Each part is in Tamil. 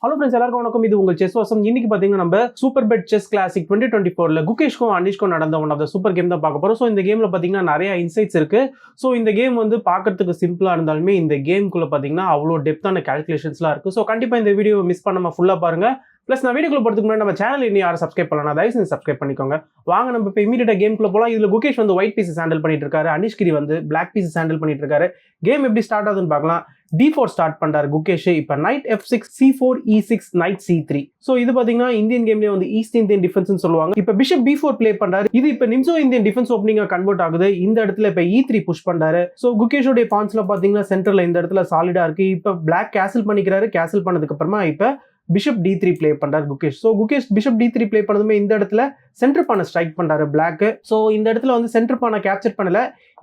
ஹலோ ஃப்ரெண்ட்ஸ், எல்லாருக்கும் வணக்கம். இது உங்கள் செஸ் வாசம். இன்னைக்கு பார்த்தீங்கன்னா நம்ம சூப்பர் பெட் செஸ் கிளாசிக் 2024ல குகேஷ்க்கும் அனிஷ்க்கும் நடந்த one of the super game தான் பார்க்க போறோம். ஸோ இந்த கேம்ல பார்த்தீங்கன்னா நிறைய இன்சைட்ஸ் இருக்கு. ஸோ இந்த கேம் வந்து பார்க்கறதுக்கு சிம்பிளா இருந்தாலுமே இந்த கேம்குள்ள பார்த்தீங்கன்னா அவ்வளோ டெப்தான கால்குலேஷன்ஸ்லாம் இருக்கு. ஸோ கண்டிப்பா இந்த வீடியோ மிஸ் பண்ணாம ஃபுல்லா பாருங்க. ப்ளஸ் நான் வீடியோக்குள்ள போறதுக்கு முன்னாடி நம்ம சேனல் இன்னும் யாரும் சப்ஸ்கிரைப் பண்ணலாம், தயவு செஞ்சு சப்ஸ்கிரைப் பண்ணிக்கோங்க. வாங்க நம்ம இப்போ இமீடியட்டா கேம்குள்ள போலாம். இதுல குகேஷ் வந்து ஒயிட் பீசஸ் ஹேண்டில் பண்ணிட்டு இருக்காரு, அனிஷ்கிரி வந்து பிளாக் பீசஸ் ஹேண்டில் பண்ணிட்டு இருக்காரு. கேம் எப்படி ஸ்டார்ட் ஆகுதுன்னு பார்க்கலாம். D4 ஸ்டார்ட் பண்றாரு குகேஷ். இப்ப night F6 C4 E6 night C3. So இது பாத்தீங்கன்னா இந்தியன் கேம்லயே வந்து ஈஸ்ட் இந்தியன் டிஃபென்ஸ் சொல்லுவாங்க. இப்ப பிஷப் B4 ப்ளே பண்றாரு. இது இப்ப நிம்சோ இந்தியன் டிஃபென்ஸ் ஓப்பனிங்கா கன்வெர்ட் ஆகுது. இந்த இடத்துல இப்ப E3 புஷ் பண்றாரு. சோ குகேஷோட பாயிண்ட்ஸ்ல பாத்தீங்கன்னா சென்டர்ல இந்த இடத்துல சாலிடா இருக்கு. இப்ப பிளாக் கேசல் பண்ணிக்கிறாரு. கேசல் பண்ணதுக்கு அப்புறமா இப்ப பிஷப் D3 ப்ளே பண்றாரு Gukesh. So Gukesh bishop D3 play பண்ணதுமே இந்த இடத்துல சென்டர் பானை ஸ்ட்ரைக் பண்றாரு பிளாக். சோ இந்த இடத்துல வந்து சென்டர் பானை கேப்சர் பண்ணல,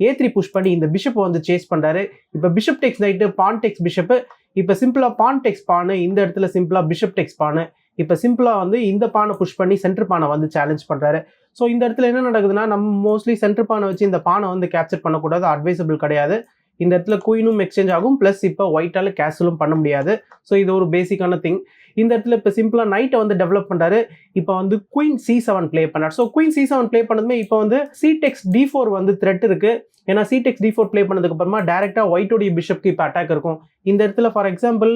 A3 புஷ் பண்ணி இந்த பிஷப் வந்து சேஸ் பண்றாரு. இப்ப பிஷப் டெக்ஸ் நைட், பான் டெக்ஸ் பிஷப். இப்ப சிம்பிளா பான் டெக்ஸ் பானு, இந்த இடத்துல சிம்பிளா பிஷப் டெக்ஸ் பானு. இப்ப சிம்பிளா வந்து இந்த பானை புஷ் பண்ணி சென்டர் பானை வந்து சேலஞ்ச் பண்றாரு. ஸோ இந்த இடத்துல என்ன நடக்குதுன்னா, நம்ம மோஸ்ட்லி சென்டர் பானை வச்சு இந்த பானை வந்து கேப்சர் பண்ணக்கூடாது, அட்வைசபிள் கிடையாது. இந்த இடத்துல குயினும் எக்ஸ்சேஞ்ச் ஆகும், பிளஸ் இப்போ ஒயிட்டால கேசலும் பண்ண முடியாது. ஸோ இது ஒரு பேசிக்கான திங். இந்த இடத்துல இப்போ சிம்பிளா நைட்டை வந்து டெவலப் பண்றாரு. இப்போ வந்து குயின் C7 ப்ளே பண்ணார். ஸோ குயின் C7 ப்ளே பண்ணதுமே இப்போ வந்து C-Tex D4 வந்து த்ரெட் இருக்கு. ஏன்னா C-Tex D4 ப்ளே பண்ணதுக்கு அப்புறமா டேரக்டா ஒயிட்டோடைய பிஷப்க்கு இப்போ அட்டாக் இருக்கும். இந்த இடத்துல ஃபார் எக்ஸாம்பிள்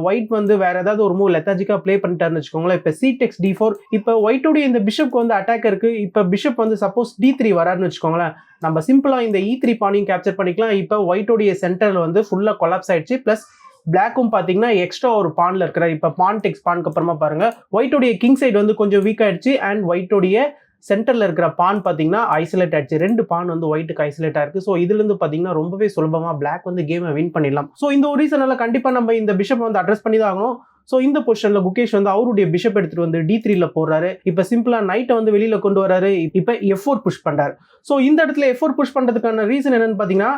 ஒயிட் வந்து வேற ஏதாவது ஒரு மூவ் லெத்தாஜிக்கா ப்ளே பண்ணிட்டாருன்னு வச்சுக்கோங்களேன். இப்போ C-Tex D4, இப்போ ஒயிட்டோடைய இந்த பிஷப்க்கு வந்து அட்டாக் இருக்கு. இப்போ பிஷப் வந்து சப்போஸ் D3 வராருன்னு வச்சுக்கோங்களேன், நம்ம சிம்பிளா இந்த E3 பானையும் கேப்சர் பண்ணிக்கலாம். இப்போ ஒயிட்டோடைய சென்டர்ல வந்து ஃபுல்லா கொலாப்ஸ் ஆயிடுச்சு. பிளஸ் பிளாக்கும் பாத்தீங்கன்னா எக்ஸ்ட்ரா ஒரு பான்ல இருக்கிற இப்ப பான் டெக்ஸ் பானுக்கு அப்புறமா பாருங்க ஒயிட்டோடைய கிங் சைடு வந்து கொஞ்சம் வீக் ஆயிடுச்சு. அண்ட் ஒயிட்டோடைய சென்டர்ல இருக்கிற பான் பாத்தீங்கன்னா ஐசோலேட் ஆயிடுச்சு. ரெண்டு பான் வந்து ஒயிட்டுக்கு ஐசோலேட் ஆயிருக்கு. ஸோ இதுல இருந்து பாத்தீங்கன்னா ரொம்பவே சுலபமா பிளாக் வந்து கேமை வின் பண்ணிடலாம். ஸோ இந்த ஒரு ரீசனால கண்டிப்பா நம்ம இந்த பிஷப் வந்து அட்ரஸ் பண்ணி தான் ஆகணும். ஸோ இந்த பொசிஷன்ல குகேஷ் வந்து அவருடைய பிஷப் எடுத்துட்டு வந்து D3ல போடுறாரு. இப்ப சிம்பிளா நைட்டை வந்து வெளியில கொண்டு வராரு. இப்ப F4 புஷ் பண்றாரு. ஸோ இந்த இடத்துல F4 புஷ் பண்றதுக்கான ரீசன் என்னன்னு பாத்தீங்கன்னா,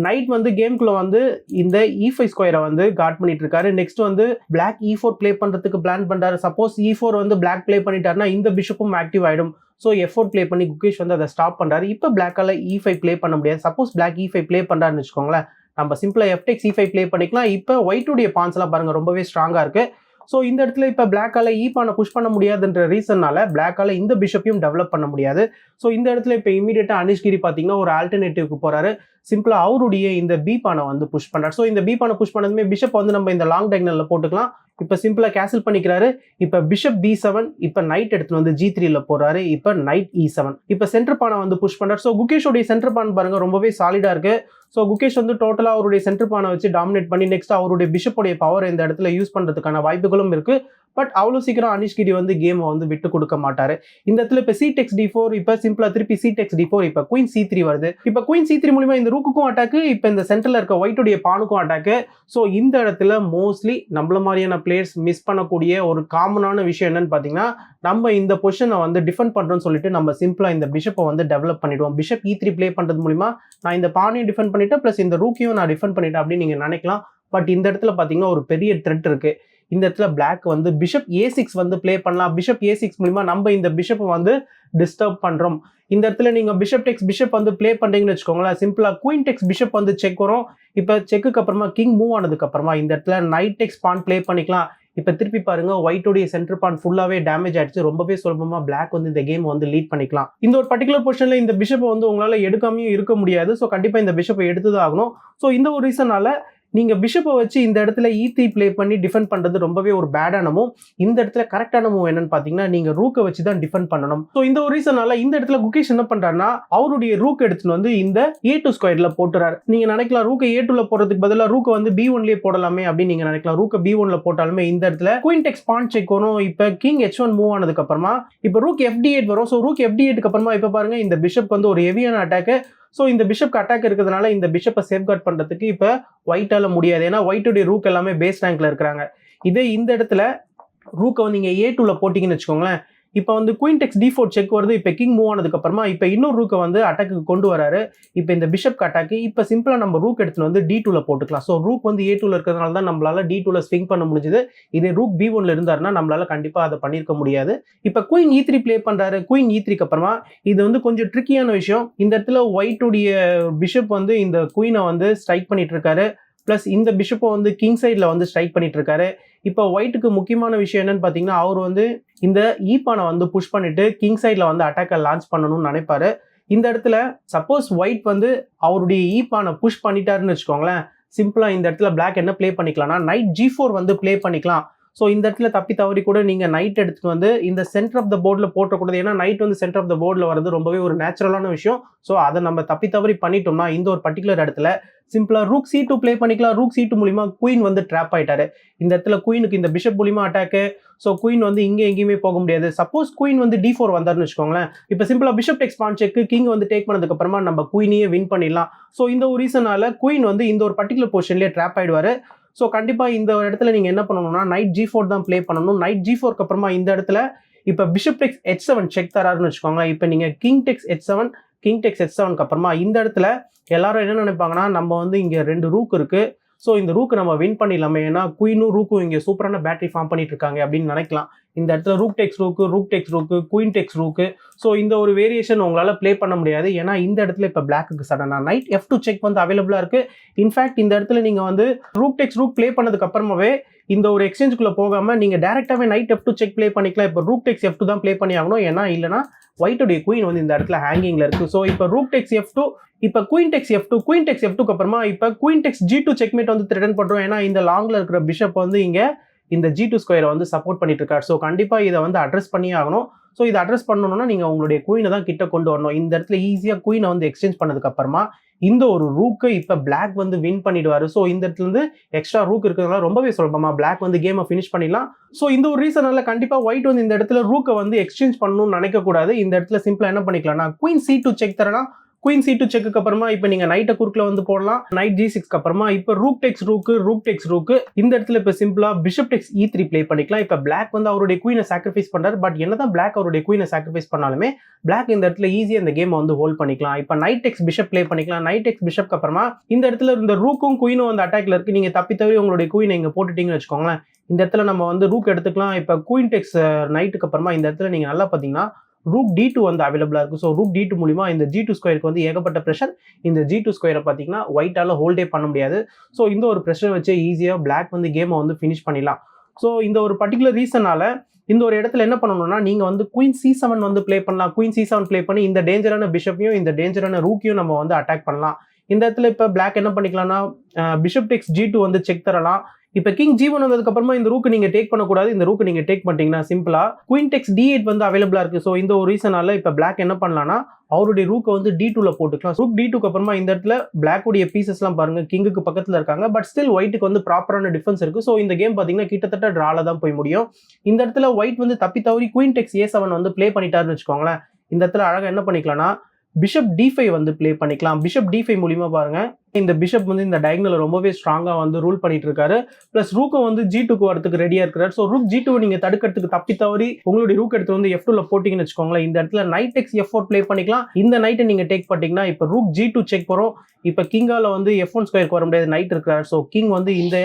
நைட் வந்து கேம்குள்ள வந்து இந்த E5 ஸ்கொயரை வந்து கார்ட் பண்ணிட்டு இருக்காரு. நெக்ஸ்ட் வந்து பிளாக் E4 ப்ளே பண்றதுக்கு பிளான் பண்றாரு. சப்போஸ் E4 வந்து பிளாக் ப்ளே பண்ணிட்டாருன்னா இந்த பிஷப்பும் ஆக்டிவ் ஆயிடும். ஸோ F4 ப்ளே பண்ணி குகேஷ் வந்து அதை ஸ்டாப் பண்றாரு. இப்போ பிளாக்கால E5 ப்ளே பண்ண முடியாது. சப்போஸ் பிளாக் E5 ப்ளே பண்றாருன்னு வச்சுக்கோங்களேன், நம்ம சிம்பிளா F-Tex E5 ப்ளே பண்ணிக்கலாம். இப்போ ஒயிட்டுடைய பான்ஸ் எல்லாம் பாருங்க ரொம்பவே ஸ்ட்ராங்கா இருக்கு. ஸோ இந்த இடத்துல இப்போ பிளாக்கால பானை புஷ் பண்ண முடியாதுன்ற ரீசன்னால பிளாக்கால இந்த பிஷப்பையும் டெவலப் பண்ண முடியாது. ஸோ இந்த இடத்துல இப்போ இமீடியட்டா அனிஷ்கிரி பார்த்தீங்கன்னா ஒரு ஆல்டர்னேட்டிவ்க்கு போறாரு. சிம்பிளா அவருடைய இந்த பி பானை வந்து புஷ் பண்றாரு. ஸோ இந்த பி பானை புஷ் பண்ணதுமே பிஷப் வந்து நம்ம இந்த லாங் டைகனல்ல போட்டுக்கலாம். இப்போ சிம்பிளா கேன்சல் பண்ணிக்கிறாரு. இப்போ பிஷப் B7, இப்போ நைட் எடுத்து வந்து G3ல போறாரு. இப்போ நைட் E7, இப்போ சென்டர் பானை வந்து புஷ் பண்றாரு. ஸோ குகேஷோடைய சென்டர் பான் பாருங்க ரொம்பவே சாலிடா இருக்கு. ஸோ குகேஷ் வந்து டோட்டலா அவருடைய சென்டர் பானை வச்சு டாமினேட் பண்ணி நெக்ஸ்ட் அவருடைய பிஷப்போடைய பவர் இந்த இடத்துல யூஸ் பண்றதுக்கான வாய்ப்புகளும் இருக்கு. பட் அவ்வளோ சீக்கிரம் அனிஷ்கிரி வந்து கேமை வந்து விட்டு கொடுக்க மாட்டாரு. இந்த இடத்துல இப்போ C-Tex D4, இப்போ சிம்பிளா திருப்பி C-Tex D4, இப்போ குயின் C3 வருது. இப்போ குயின் C3 மூலமா இந்த ரூக்குக்கும் அட்டாக்கு, இப்போ இந்த சென்டர்ல இருக்க ஒயிட்டுடைய பானுக்கும் அட்டாக்கு. ஸோ இந்த இடத்துல மோஸ்ட்லி நம்மள மாதிரியான பிளேயர்ஸ் மிஸ் பண்ணக்கூடிய ஒரு காமனான விஷயம் என்னன்னு பாத்தீங்கன்னா, நம்ம இந்த பொசிஷனை வந்து டிஃபெண்ட் பண்றோம்னு சொல்லிட்டு நம்ம சிம்பிளா இந்த பிஷப்பை வந்து டெவலப் பண்ணிடுவோம். பிஷப் E3 ப்ளே பண்றது மூலமா நான் இந்த பானையும் டிஃபெண்ட் பண்ணிட்டேன், பிளஸ் இந்த ரூக்கையும் நான் டிஃபெண்ட் பண்ணிட்டேன் அப்படின்னு நீங்க நினைக்கலாம். பட் இந்த இடத்துல பாத்தீங்கன்னா ஒரு பெரிய த்ரெட் இருக்கு. இந்த இடத்துல பிளாக் வந்து பிஷப் A6 வந்து ப்ளே பண்ணலாம். பிஷப் A6 மூலமா நம்ம இந்த பிஷப்பை வந்து டிஸ்டர்ப் பண்றோம். இந்த இடத்துல நீங்க பிஷப் டெக்ஸ் பிஷப் வந்து ப்ளே பண்றீங்கன்னு வச்சுக்கோங்களேன், சிம்பிளா குயின் டெக்ஸ் பிஷப் வந்து செக் வரும். இப்ப செக்குக்கு அப்புறமா கிங் மூவ் ஆனதுக்கு அப்புறமா இந்த இடத்துல நைட் டெக்ஸ் பான் ப்ளே பண்ணிக்கலாம். இப்ப திருப்பி பாருங்க ஒயிட்டோடைய சென்டர் பான் ஃபுல்லாவே டேமேஜ் ஆயிடுச்சு. ரொம்பவே சுலபமா பிளாக் வந்து இந்த கேம் வந்து லீட் பண்ணிக்கலாம். இந்த ஒரு பர்டிகுலர் பொசிஷன்ல இந்த பிஷப்பை வந்து உங்களால எடுக்காமையும் இருக்க முடியாது. ஸோ கண்டிப்பா இந்த பிஷப்பை எடுத்துதான் ஆகணும். ஸோ இந்த ஒரு ரீசனால நீங்க பிஷப்பை வச்சு இந்த இடத்துல E3 ப்ளே பண்ணி டிஃபெண்ட் பண்றது ரொம்பவே ஒரு பேடான மூவ். இந்த இடத்துல கரெக்டான மூவ் என்னன்னு பாத்தீங்கன்னா, நீங்க ரூக்கை வச்சு தான் டிஃபெண்ட் பண்ணணும். ஸோ இந்த ஒரு ரீசனால இந்த இடத்துல குகேஷ் என்ன பண்றாருன்னா, அவருடைய ரூக் எடுத்துட்டு வந்து இந்த A2 ஸ்கொயர்ல போட்டுறாரு. நீங்க நினைக்கலாம் ரூக்கை A2ல போடுறதுக்கு பதிலா ரூக்கை வந்து B1லயே போடலாமே அப்படின்னு நீங்க நினைக்கலாம். ரூக்கை B1ல போட்டாலுமே இந்த இடத்துல குயின் டெக்ஸ் பான் செக் வரும். இப்ப கிங் H1 மூவ் ஆனதுக்கு அப்புறமா இப்ப ரூக் FD8 வரும். ஸோ ரூக் FD8க்கு அப்புறமா இப்ப பாருங்க இந்த பிஷப் வந்து ஒரு ஹெவியான அட்டாக். ஸோ இந்த பிஷப்க்கு அட்டாக் இருக்கிறதுனால இந்த பிஷப்பை சேஃப்கார்ட் பண்றதுக்கு இப்போ ஒயிட்டால முடியாது. ஏன்னா ஒயிட்டுடைய ரூக் எல்லாமே பேஸ் ரேங்க்ல இருக்கிறாங்க. இதே இந்த இடத்துல ரூக்கை நீங்க A2ல போட்டீங்கன்னு வச்சுக்கோங்களேன், இப்போ வந்து குயின் டெக்ஸ் D4 செக் வருது. இப்போ கிங் மூவ் ஆனதுக்கு அப்புறமா இப்போ இன்னொரு ரூக்கை வந்து அட்டாக்கு கொண்டு வராரு. இப்போ இந்த பிஷப்க்கு அட்டாக்கு இப்போ சிம்பிளா நம்ம ரூக் எடுத்துட்டு வந்து D2ல போட்டுக்கலாம். ஸோ ரூக் வந்து A2ல இருக்கிறதுனால தான் நம்மளால D2ல ஸ்விங் பண்ண முடிஞ்சது. இதே ரூக் B1ல இருந்தாருன்னா நம்மளால கண்டிப்பா அதை பண்ணிருக்க முடியாது. இப்போ குயின் E3 ப்ளே பண்றாரு. குயின் E3க்கு அப்புறமா இது வந்து கொஞ்சம் ட்ரிக்கியான விஷயம். இந்த இடத்துல ஒயிட்டுடைய பிஷப் வந்து இந்த குயினை வந்து ஸ்ட்ரைக் பண்ணிட்டு இருக்காரு. ப்ளஸ் இந்த பிஷப்பை வந்து கிங் சைடில் வந்து ஸ்ட்ரைக் பண்ணிட்டு இருக்காரு. இப்போ ஒயிட்டுக்கு முக்கியமான விஷயம் என்னன்னு பார்த்தீங்கன்னா, அவர் வந்து இந்த ஈப்பானை வந்து புஷ் பண்ணிட்டு கிங் சைடில் வந்து அட்டாக்கை லான்ச் பண்ணணும்னு நினைப்பாரு. இந்த இடத்துல சப்போஸ் ஒயிட் வந்து அவருடைய ஈப்பானை புஷ் பண்ணிட்டாருன்னு வச்சுக்கோங்களேன், சிம்பிளா இந்த இடத்துல பிளாக் என்ன ப்ளே பண்ணிக்கலாம்னா நைட் G4 வந்து ப்ளே பண்ணிக்கலாம். ஸோ இந்த இடத்துல தப்பி தவறி கூட நீங்க நைட் எடுத்துட்டு வந்து இந்த சென்டர் ஆஃப் த போர்டில் போட்டக்கூடாது. ஏன்னா நைட் வந்து சென்டர் ஆஃப் த போர்டில் வரது ரொம்பவே ஒரு நேச்சுரலான விஷயம். ஸோ அதை நம்ம தப்பி தவறி பண்ணிட்டோம்னா இந்த ஒரு பர்டிகுலர் இடத்துல சிம்பிளா ரூக் C2 ப்ளே பண்ணிக்கலாம். ரூக் C2 மூலியமா குயின் வந்து ட்ராப் ஆயிட்டாரு. இந்த இடத்துல குயினுக்கு இந்த பிஷப் மூலியமா அட்டாக்கு. ஸோ குயின் வந்து இங்கே எங்கேயுமே போக முடியாது. சப்போஸ் குயின் வந்து D4 வந்தாருன்னு வச்சுக்கோங்களேன், இப்போ சிம்பிளா பிஷப் டெக்ஸ் பான் செக், கிங் வந்து டேக் பண்ணதுக்கு அப்புறமா நம்ம குயினையே வின் பண்ணிடலாம். ஸோ இந்த ஒரு ரீசனால குயின் வந்து இந்த ஒரு பர்டிகுலர் பொசிஷன்லேயே ட்ராப் ஆயிடுவாரு. ஸோ கண்டிப்பா இந்த இடத்துல நீங்க என்ன பண்ணணும்னா நைட் G4 தான் ப்ளே பண்ணணும். நைட் G4க்கு அப்புறமா இந்த இடத்துல இப்போ பிஷப் டெக்ஸ் H7 செக் தராருன்னு வச்சுக்கோங்க. இப்போ நீங்க கிங் டெக்ஸ் H7, கிங் டெக்ஸ் H7க்கு அப்புறமா இந்த இடத்துல எல்லாரும் என்ன நினைப்பாங்கன்னா, நம்ம வந்து இங்க 2 ரூக் இருக்கு, ஸோ இந்த ரூக் நம்ம வின் பண்ணிடலாமே, ஏன்னா குயினும் ரூக்கும் இங்கே சூப்பரான பேட்டரி ஃபார்ம் பண்ணிட்டு இருக்காங்க அப்படின்னு நினைக்கலாம். இந்த இடத்துல ரூக் டெக்ஸ் ரூக்கு, ரூக் டெக்ஸ் ரூக்கு, குயின் டெக்ஸ் ரூக்கு, ஸோ இந்த ஒரு வேரியேஷன் உங்களால் ப்ளே பண்ண முடியாது. ஏன்னா இந்த இடத்துல இப்போ பிளாக்கு சடனா நைட் F2 செக் வந்து அவைலபிளா இருக்கு. இன்ஃபேக்ட் இந்த இடத்துல நீங்க வந்து ரூக் டெக்ஸ் ரூக் ப்ளே பண்ணதுக்கு அப்புறமாவே இந்த ஒரு எக்ஸ்சேஞ்சுக்குள்ள போகாம நீங்க டேரக்டாவே நைட் F2 செக் ப்ளே பண்ணிக்கலாம். இப்போ ரூக் டெக்ஸ் F2 தான் ப்ளே பண்ணி ஆகணும், ஏன்னா இல்லைனா ஒயிட்டுடைய குயின் வந்து இந்த இடத்துல ஹேங்கிங்ல இருக்கு. ஸோ இப்போ ரூக் டெக்ஸ் F2, இப்போ குயின் டெக்ஸ் F2, குயின் டெக்ஸ் F2க்கு அப்புறமா இப்போ குயின் டெக்ஸ் G2 செக்மேட் வந்து த்ரெட்டன் பண்றோம். ஏன்னா இந்த லாங்ல இருக்கிற பிஷப் வந்து இங்க இந்த G2 ஸ்கொயரை வந்து சப்போர்ட் பண்ணிட்டு இருக்காரு. ஸோ கண்டிப்பா இதை வந்து அட்ரஸ் பண்ணியே ஆகணும். ஸோ இதை அட்ரஸ் பண்ணணும்னா நீங்க உங்களுடைய குயினை தான் கிட்ட கொண்டு வரணும். இந்த இடத்துல ஈஸியா குயினை வந்து எக்ஸ்சேஞ்ச் பண்ணதுக்கு அப்புறமா இந்த ஒரு ரூக்கு இப்ப பிளாக் வந்து வின் பண்ணிடுவாரு. ஸோ இந்த இடத்துல இருந்து எக்ஸ்ட்ரா ரூக் இருக்கிறதுனால ரொம்பவே சுலபமா பிளாக் வந்து கேமை ஃபினிஷ் பண்ணிடலாம். ஸோ இந்த ஒரு ரீசனால கண்டிப்பா ஒயிட் வந்து இந்த இடத்துல ரூக்கை வந்து எக்ஸ்சேஞ்ச் பண்ணணும்னு நினைக்க கூடாது. இந்த இடத்துல சிம்பிளா என்ன பண்ணிக்கலாம்னா குயின் C2 செக் தரலாம். குயின் C2 செக்கு அப்புறமா இப்போ நீங்க நைட்டை குறுக்கில் வந்து போடலாம். நைட் G6க்கு அப்புறமா இப்போ ரூக் டெக்ஸ் ரூக்கு, ரூக் டெக்ஸ் ரூக்கு, இந்த இடத்துல இப்போ சிம்பிளா பிஷப் டெக்ஸ் E3 ப்ளே பண்ணிக்கலாம். இப்போ பிளாக் வந்து அவருடைய குயினை சாக்ரிஃபைஸ் பண்றாரு. பட் என்னதான் பிளாக் அவருடைய குயினை சாக்ரிஃபைஸ் பண்ணாலுமே பிளாக் இந்த இடத்துல ஈஸியா இந்த கேமை வந்து ஹோல்ட் பண்ணிக்கலாம். இப்போ நைட் டெக்ஸ் பிஷப் ப்ளே பண்ணிக்கலாம். நைட் டெக்ஸ் பிஷப்க்கு அப்புறமா இந்த இடத்துல இந்த ரூக்கும் குயினும் வந்து அட்டாக்ல இருக்கு. நீங்க தப்பி தவறி உங்களுடைய குயினை இங்க போட்டுட்டீங்கன்னு வச்சுக்கோங்களேன், இந்த இடத்துல நம்ம வந்து ரூக் எடுத்துக்கலாம். இப்போ குயின் டெக்ஸ் நைட்டுக்கு அப்புறமா இந்த இடத்துல நீங்க நல்லா பாத்தீங்கன்னா ரூக் D2 வந்து அவைலபிளா இருக்கு. ஸோ ரூக் D2 மூலியமா இந்த G2 ஸ்கொயருக்கு வந்து ஏகப்பட்ட ப்ரெஷர். இந்த G2 ஸ்கொயரை பார்த்தீங்கன்னா ஒயிட்டால ஹோல்டே பண்ண முடியாது. ஸோ இந்த ஒரு ப்ரெஷர் வச்சு ஈஸியாக பிளாக் வந்து கேமை வந்து ஃபினிஷ் பண்ணிடலாம். ஸோ இந்த ஒரு பர்டிகுலர் ரீசனால இந்த ஒரு இடத்துல என்ன பண்ணணும்னா நீங்க வந்து குயின் C7 வந்து ப்ளே பண்ணலாம். குயின் C7 ப்ளே பண்ணி இந்த டேஞ்சரான பிஷப்பையும் இந்த டேஞ்சரான ரூக்கையும் நம்ம வந்து அட்டாக் பண்ணலாம். இந்த இடத்துல இப்போ பிளாக் என்ன பண்ணிக்கலாம்னா பிஷப் டெக்ஸ் G2 வந்து செக் தரலாம். இப்போ கிங் G1 வந்ததுக்கு அப்புறமா இந்த ரூக்கு நீங்க டேக் பண்ணக்கூடாது. இந்த ரூக்கு நீங்க டேக் பண்ணிட்டீங்கன்னா சிம்பிளா குயின் டெக்ஸ் D8 வந்து அவைலபிளா இருக்கு. ஸோ இந்த ஒரு ரீசனால இப்போ பிளாக் என்ன பண்ணலாம்னா அவருடைய ரூக்கை வந்து D2ல போட்டுக்கலாம். ரூக் D2க்கு அப்புறமா இந்த இடத்துல பிளாக் உடைய பீசஸ்லாம் பாருங்க கிங்குக்கு பக்கத்துல இருக்காங்க. பட் ஸ்டில் ஒயிட்டுக்கு வந்து ப்ராப்பரான டிஃபென்ஸ் இருக்கு. ஸோ இந்த கேம் பாத்தீங்கன்னா கிட்டத்தட்ட டிரால தான் போய் முடியும். இந்த இடத்துல ஒயிட் வந்து தப்பி தவறி குயின் டெக்ஸ் A7 வந்து ப்ளே பண்ணிட்டாருன்னு வச்சுக்கோங்களேன், இந்த இடத்துல அழகா என்ன பண்ணிக்கலாம்னா பிஷப் D5 வந்து ப்ளே பண்ணிக்கலாம். பிஷப் D5 மூலியமா பாருங்க இந்த பிஷப் வந்து இந்த டயகனல ரொம்பவே ஸ்ட்ராங்கா வந்து ரூல் பண்ணிட்டு இருக்காரு. பிளஸ் ரூக்கும் வந்து G2க்கு வரதுக்கு ரெடியா இருக்கிறார். ஸோ ரூக் G2 நீங்க தடுக்கிறதுக்கு தப்பி தவறி உங்களுடைய ரூக் எடுத்து வந்து F2ல போட்டீங்கன்னு வச்சுக்கோங்களேன், இந்த இடத்துல நைட் டெக்ஸ் F4 ப்ளே பண்ணிக்கலாம். இந்த நைட்டை நீங்க டேக் பண்ணிட்டீங்கன்னா இப்போ ரூக் G2 செக் போறோம். இப்போ கிங்கால வந்து F1 ஸ்கொயருக்கு வர முடியாது, நைட் இருக்கிறார். ஸோ கிங் வந்து இந்த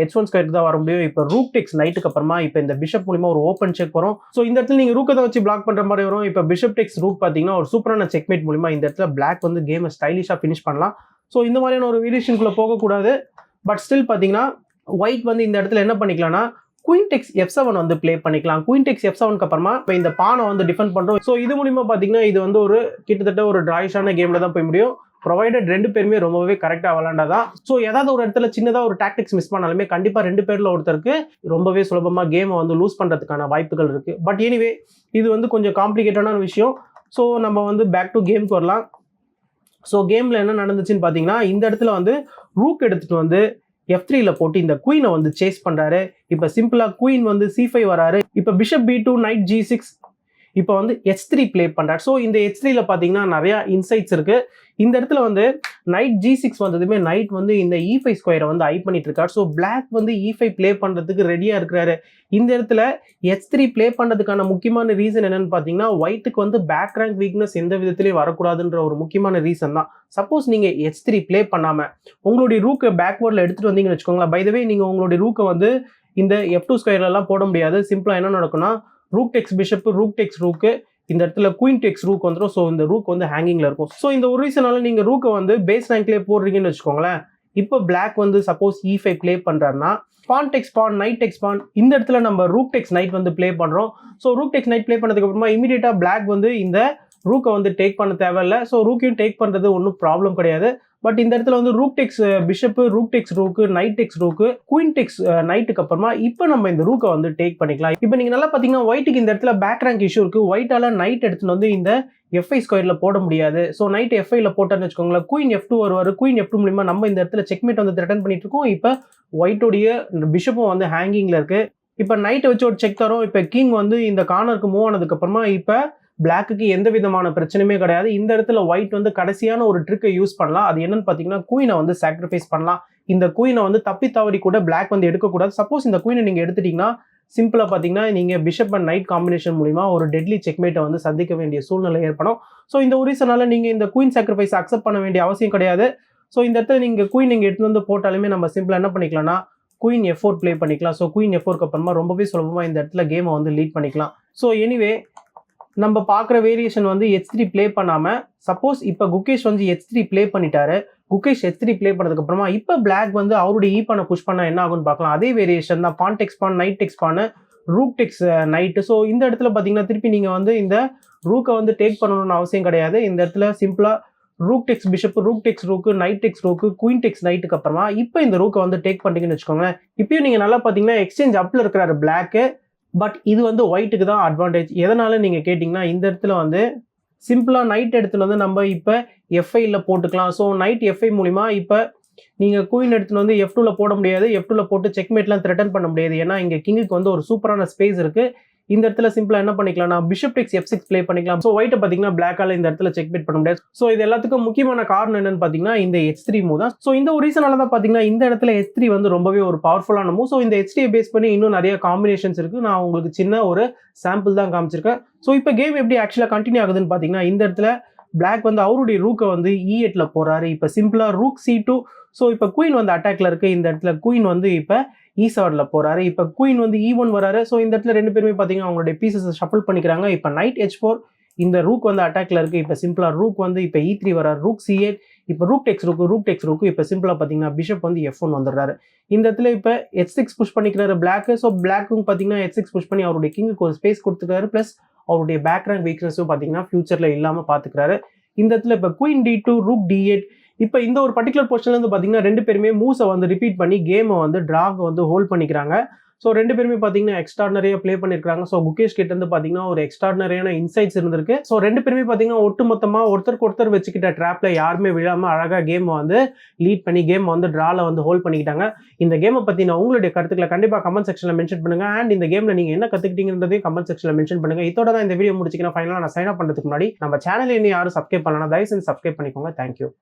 H1 ஸ்கொயருக்கு தான் வர முடியும். இப்போ ரூக் டெக்ஸ் நைட்டுக்கு அப்புறமா இப்போ இந்த பிஷப் மூலமா ஒரு ஓப்பன் செக் வரும். ஸோ இந்த இடத்துல நீங்க ரூக்கை தான் வச்சு பிளாக் பண்ற மாதிரி வரும். இப்போ பிஷப் டெக்ஸ் ரூக் பாத்தீங்கன்னா ஒரு சூப்பரான செக்மேட் மூலமா இந்த இடத்துல பிளாக் வந்து கேமை ஸ்டைலிஷா ஃபினிஷ் பண்ணலாம். ஸோ இந்த மாதிரியான ஒரு வேரியேஷனுக்குள்ள போகக்கூடாது. பட் ஸ்டில் பார்த்தீங்கன்னா ஒயிட் வந்து இந்த இடத்துல என்ன பண்ணிக்கலாம்னா குயின் டெக்ஸ் F7 வந்து ப்ளே பண்ணிக்கலாம். குயின் டெக்ஸ் F7க்கு அப்புறமா இப்போ இந்த பானை வந்து டிஃபெண்ட் பண்றோம். ஸோ இது மூலியமா பார்த்தீங்கன்னா இது வந்து ஒரு கிட்டத்தட்ட ஒரு டிராயிஷான கேம்ல தான் போய் முடியும். ப்ரொவைடட் 2 பேருமே ரொம்பவே கரெக்டாக விளாண்டாதான். ஸோ ஏதாவது ஒரு இடத்துல சின்னதாக ஒரு டாக்டிக்ஸ் மிஸ் பண்ணாலுமே கண்டிப்பாக 2 பேரில் ஒருத்தருக்கு ரொம்பவே சுலபமாக கேமை வந்து லூஸ் பண்ணுறதுக்கான வாய்ப்புகள் இருக்கு. பட் எனிவே இது வந்து கொஞ்சம் காம்ப்ளிகேட்டடான விஷயம். ஸோ நம்ம வந்து பேக் டு கேம்க்கு வரலாம். ஸோ கேமில் என்ன நடந்துச்சுன்னு பார்த்தீங்கன்னா இந்த இடத்துல வந்து ரூக் எடுத்துட்டு வந்து F3ல போட்டு இந்த குயினை வந்து சேஸ் பண்றாரு. இப்போ சிம்பிளா குயின் வந்து C5 வராரு. இப்போ பிஷப் B2, நைட் G6, இப்போ வந்து H3 ப்ளே பண்றாரு. ஸோ இந்த H3ல பார்த்தீங்கன்னா நிறைய இன்சைட்ஸ் இருக்கு. இந்த இடத்துல வந்து நைட் G6 வந்ததுமே நைட் வந்து இந்த E5 ஸ்கொயரை வந்து ஐ பண்ணிட்டு இருக்காரு. ஸோ பிளாக் வந்து E5 ப்ளே பண்றதுக்கு ரெடியா இருக்கிறாரு. இந்த இடத்துல H3 ப்ளே பண்றதுக்கான முக்கியமான ரீசன் என்னன்னு பார்த்தீங்கன்னா ஒயிட்டுக்கு வந்து பேக் ரேங்க் வீக்னஸ் எந்த விதத்திலையும் வரக்கூடாதுன்ற ஒரு முக்கியமான ரீசன் தான். சப்போஸ் நீங்க H3 ப்ளே பண்ணாம உங்களுடைய ரூக்கை பேக்வேர்டில் எடுத்துட்டு வந்தீங்கன்னு வச்சுக்கோங்களேன், பை த வே நீங்க உங்களுடைய ரூக்கை வந்து இந்த F2 ஸ்கொயர்ல எல்லாம் போட முடியாது. சிம்பிளா என்ன நடக்கும்னா ரூக் டெக்ஸ் பிஷப், ரூக் டெக்ஸ் ரூக்கு, இந்த இடத்துல குயின் டெக்ஸ் ரூக் வந்துடும். ஸோ இந்த ரூக் வந்து ஹேங்கிங்ல இருக்கும். ஸோ இந்த ஒரு ரீசனால நீங்க ரூக்கை வந்து பேஸ் ரேங்க்லேயே போடுறீங்கன்னு வச்சுக்கோங்களேன், இப்போ பிளாக் வந்து சப்போஸ் E5 ப்ளே பண்றாருன்னா பான் டெக்ஸ் பான் நைட் டெக்ஸ் பான் இந்த இடத்துல நம்ம ரூக் டெக்ஸ் நைட் வந்து ப்ளே பண்றோம். ஸோ ரூக் டெக்ஸ் நைட் ப்ளே பண்ணதுக்கு அப்புறமா இமீடியட்டா பிளாக் வந்து இந்த ரூக்கை வந்து டேக் பண்ண தேவையில்ல. ஸோ ரூக்கையும் டேக் பண்றது ஒன்றும் ப்ராப்ளம் கிடையாது. பட் இந்த இடத்துல வந்து ரூக் டெக்ஸ் பிஷப்பு, ரூக் டெக்ஸ் ரூக்கு, நைட் டெக்ஸ் ரூக்கு, குயின் டெக்ஸ் நைட்டுக்கு அப்புறமா இப்போ நம்ம இந்த ரூக்கை வந்து டேக் பண்ணிக்கலாம். இப்போ நீங்க நல்லா பாத்தீங்கன்னா ஒயிட்டுக்கு இந்த இடத்துல பேக் ரேங்க் இஷ்யூ இருக்கு. ஒயிட்டால நைட் எடுத்துட்டு வந்து இந்த F5 ஸ்கொயர்ல போட முடியாது. ஸோ நைட் F5ல போட்டான்னு வச்சுக்கோங்களேன், குயின் F2 வருவாரு. குயின் F2 மூலியமா நம்ம இந்த இடத்துல செக்மேட் வந்து த்ரெட்டன் பண்ணிட்டு இருக்கோம். இப்போ ஒயிட்டோடைய பிஷப்பும் வந்து ஹேங்கிங்ல இருக்கு. இப்போ நைட்டை வச்சு ஒரு செக் தரோம். இப்போ கிங் வந்து இந்த கார்னருக்கு மூவ் ஆனதுக்கு அப்புறமா இப்போ பிளாக்குக்கு எந்த விதமான பிரச்சனையுமே கிடையாது. இந்த இடத்துல ஒயிட் வந்து கடைசியான ஒரு ட்ரிக்கை யூஸ் பண்ணலாம். அது என்னன்னு பாத்தீங்கன்னா குயினை வந்து சாக்ரிஃபைஸ் பண்ணலாம். இந்த குயினை வந்து தப்பி தவறி கூட பிளாக் வந்து எடுக்கக்கூடாது. சப்போஸ் இந்த குயினை நீங்க எடுத்துட்டீங்கன்னா சிம்பிளா பாத்தீங்கன்னா நீங்க பிஷப் அண்ட் நைட் காம்பினேஷன் மூலியமா ஒரு டெட்லி செக்மேட்டை வந்து சந்திக்க வேண்டிய சூழ்நிலை ஏற்படும். ஸோ இந்த ஒரு ரீசனால நீங்க இந்த குயின் சாக்ரிஃபைஸ் அக்செப்ட் பண்ண வேண்டிய அவசியம் கிடையாது. ஸோ இந்த இடத்துல நீங்க குயின் நீங்க எடுத்து வந்து போட்டாலுமே நம்ம சிம்பிளா என்ன பண்ணிக்கலாம்னா குயின் F4 ப்ளே பண்ணிக்கலாம். ஸோ குயின் F4க்கு அப்புறமா ரொம்பவே சுலபமா இந்த இடத்துல கேமை வந்து லீட் பண்ணிக்கலாம். ஸோ எனிவே நம்ம பார்க்குற வேரியேஷன் வந்து H3 ப்ளே பண்ணாம சப்போஸ் இப்போ குகேஷ் வந்து H3 ப்ளே பண்ணிட்டாரு. குகேஷ் H3 ப்ளே பண்ணதுக்கு அப்புறமா இப்போ பிளாக் வந்து அவருடைய ஈ புஷ் பண்ணா என்ன ஆகும்னு பார்க்கலாம். அதே வேரியேஷன் தான், பான் டெக்ஸ் பான் நைட் டெக்ஸ் பான் ரூக் டெக்ஸ் நைட்டு. ஸோ இந்த இடத்துல பார்த்தீங்கன்னா திருப்பி நீங்கள் வந்து இந்த ரூக்கை வந்து டேக் பண்ணணும்னு அவசியம் கிடையாது. இந்த இடத்துல சிம்பிளா ரூக் டெக்ஸ் பிஷப், ரூக் டெக்ஸ் ரூக்கு, நைட் டெக்ஸ் ரூக்கு, குயின் டெக்ஸ் நைட்டுக்கு அப்புறமா இப்போ இந்த ரூக்கை வந்து டேக் பண்ணிட்டீங்கன்னு வச்சுக்கோங்க. இப்பயும் நீங்கள் நல்லா பார்த்தீங்கன்னா எக்ஸ்சேஞ்ச் அப்ல இருக்கிறாரு பிளாக்கு. பட் இது வந்து ஒயிட்டுக்கு தான் அட்வான்டேஜ். எதனால நீங்க கேட்டிங்கன்னா இந்த இடத்துல வந்து சிம்பிளா நைட் எடுத்துட்டு வந்து நம்ம இப்போ F5ல போட்டுக்கலாம். ஸோ நைட் F5 மூலிமா இப்போ நீங்க குயின் எடுத்துட்டு வந்து F2ல போட முடியாது. F2ல போட்டு செக்மேட்லாம் த்ரெட்டன் பண்ண முடியாது. ஏன்னா இங்க கிங்குக்கு வந்து ஒரு சூப்பரான ஸ்பேஸ் இருக்கு. இந்த இடத்துல சிம்பிளா என்ன பண்ணிக்கலாம்னா பிஷப் டெக்ஸ் F6 ப்ளே பண்ணிக்கலாம். ஸோ ஒயிட்டை பார்த்தீங்கன்னா பிளாக்கால இந்த இடத்துல செக்மேட் பண்ண முடியாது. ஸோ இது எல்லாத்துக்கும் முக்கியமான காரணம் என்னன்னு பார்த்தீங்கன்னா இந்த H3 மூவ் தான். ஸோ இந்த ஒரு ரீசனால தான் பார்த்தீங்கன்னா இந்த இடத்துல H3 வந்து ரொம்பவே ஒரு பவர்ஃபுல்லான மூவ். ஸோ இந்த H3 பேஸ் பண்ணி இன்னும் நிறைய காம்பினேஷன்ஸ் இருக்கு. நான் உங்களுக்கு சின்ன ஒரு சாம்பிள் தான் காமிச்சிருக்கேன். ஸோ இப்போ கேம் எப்படி ஆக்சுவலா கண்டினியூ ஆகுதுன்னு பார்த்தீங்கன்னா இந்த இடத்துல பிளாக் வந்து அவருடைய ரூக்கை வந்து E8ல போறாரு. இப்போ சிம்பிளா ரூக் C2. ஸோ இப்போ குயின் வந்து அட்டாக்ல இருக்கு. இந்த இடத்துல குயின் வந்து இப்போ E7ல போறாரு. இப்போ குயின் வந்து E1 வராரு. ஸோ இந்த இடத்துல ரெண்டு பேருமே பார்த்தீங்கன்னா அவங்களுடைய பீசஸ் ஷஃபிள் பண்ணிக்கிறாங்க. இப்போ நைட் H4. இந்த ரூக் வந்து அட்டாக்ல இருக்கு. இப்போ சிம்பிளா ரூக் வந்து இப்போ E3 வராரு. Rook C8. இப்போ ரூக் டெக்ஸ் ரூக்கு. இப்போ சிம்பிளா பார்த்தீங்கன்னா பிஷப் வந்து F1 வந்துடுறாரு. இந்த இடத்துல இப்போ H6 புஷ் பண்ணிக்கிறாரு பிளாக். ஸோ பிளாக்கும் பார்த்தீங்கன்னா H6 புஷ் பண்ணி அவருடைய கிங்குக்கு ஒரு ஸ்பேஸ் கொடுத்துக்கிறாரு. பிளஸ் அவருடைய பேக் ரேங்க் வீக்னஸும் பார்த்தீங்கன்னா ஃபியூச்சர்ல இல்லாம பார்த்துக்கிறாரு. இந்த இடத்துல இப்போ குயின் D2, ரூக் D8. இப்போ இந்த ஒரு பர்டிகுலர் பொசிஷன்ல இருந்து பார்த்தீங்கன்னா ரெண்டு பேருமே மூவ்ஸை வந்து ரிப்பீட் பண்ணி கேமை வந்து டிராக் வந்து ஹோல்ட் பண்ணிக்கிறாங்க. ஸோ ரெண்டு பேருமே பார்த்தீங்கன்னா எக்ஸ்ட்ராடனரியா ப்ளே பண்ணிருக்காங்க. ஸோ குகேஷ் கிட்ட இருந்து பார்த்தீங்கன்னா ஒரு எக்ஸ்ட்ராடனரியான இன்சைட்ஸ் இருந்திருக்கு. ஸோ ரெண்டு பேருமே பார்த்தீங்கன்னா ஒட்டுமொத்தமா ஒருத்தருக்கு ஒருத்தர் வச்சுக்கிட்ட ட்ராப்ல யாருமே விழாம அழகா கேம் வந்து லீட் பண்ணி கேம் வந்து டிரால வந்து ஹோல்ட் பண்ணிக்கிட்டாங்க. இந்த கேமை பத்தின உங்களுடைய கருத்துக்களை கண்டிப்பா கமெண்ட் செக்ஷன்ல மென்ஷன் பண்ணுங்க. அண்ட் இந்த கேம்ல நீங்க என்ன கத்துக்கிட்டீங்கன்றதையும் கமெண்ட் செக்ஷன்ல மென்ஷன் பண்ணுங்க. இதோட தான் இந்த வீடியோ முடிச்சுக்கிறேன். ஃபைனலா நான் சைன் அப் பண்றதுக்கு முன்னாடி நம்ம சேனல் இன்னும் யாரும் சப்ஸ்கிரைப் பண்ணலன்னா தயவு செஞ்சு சப்ஸ்கிரைப் பண்ணிக்கோங்க. தேங்க்யூ.